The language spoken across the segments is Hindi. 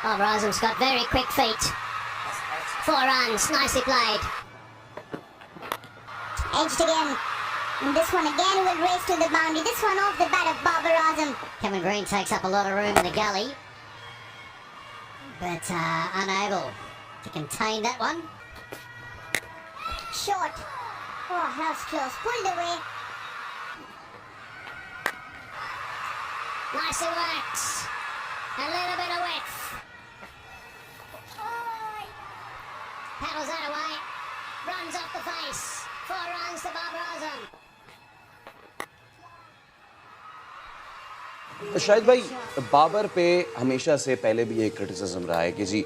Barbara Azam's got very quick feet. 4 runs, nicely played. Edged again. And this one again will race to the boundary. This one off the bat of Barbara Azam. Kevin Green takes up a lot of room in the gully, but unable to contain that one. Short. Oh, that was close. Pulled away. Nicely worked. A little bit of width. Paddles that away. Runs off the face. 4 runs to Barbara Azam. Shahid भाई, बाबर पे हमेशा से पहले भी ये क्रिटिसिज्म रहा है कि जी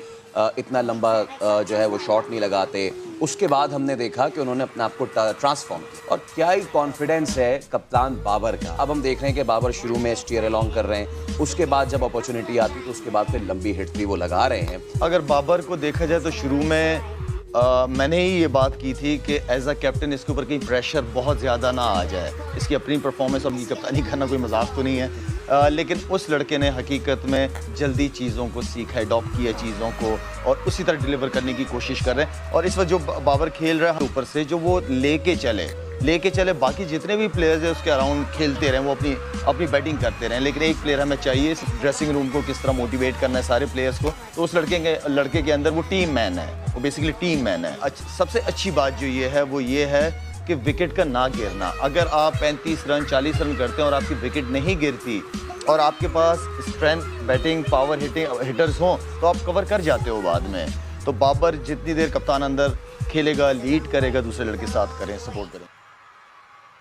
इतना लंबा जो है वो शॉट नहीं लगाते। उसके बाद हमने देखा कि उन्होंने अपने आप को ट्रांसफॉर्म किया और क्या ही कॉन्फिडेंस है कप्तान बाबर का। अब हम देख रहे हैं कि बाबर शुरू में स्टीयर अलोंग कर रहे हैं, उसके बाद जब अपॉर्चुनिटी आती तो उसके बाद फिर लंबी हिट भी वो लगा रहे हैं। अगर बाबर को देखा जाए तो शुरू में मैंने ही ये बात की थी कि एज अ कैप्टन इसके ऊपर कहीं प्रेशर बहुत ज़्यादा ना आ जाए। इसकी अपनी परफॉर्मेंस और अपनी कप्तानी करना कोई मजाक तो नहीं है, लेकिन उस लड़के ने हकीकत में जल्दी चीज़ों को सीखा, अडॉप्ट किया चीज़ों को और उसी तरह डिलीवर करने की कोशिश कर रहे हैं। और इस वक्त जो बाबर खेल रहा है ऊपर से जो वो लेके चले बाकी जितने भी प्लेयर्स हैं उसके अराउंड खेलते रहें, वो अपनी बैटिंग करते रहें, लेकिन एक प्लेयर हमें चाहिए इस ड्रेसिंग रूम को किस तरह मोटिवेट करना है सारे प्लेयर्स को। तो उस लड़के के अंदर वो टीम मैन है, वो बेसिकली टीम मैन है। सबसे अच्छी बात जो ये है वो ये है कि विकेट का ना गिरना। अगर आप 35 रन 40 रन करते हैं और आपकी विकेट नहीं गिरती और आपके पास स्ट्रेंथ बैटिंग पावर हिटर्स हों तो आप कवर कर जाते हो बाद में। तो बाबर जितनी देर कप्तान अंदर खेलेगा, लीड करेगा, दूसरे लड़के साथ करें, सपोर्ट करें।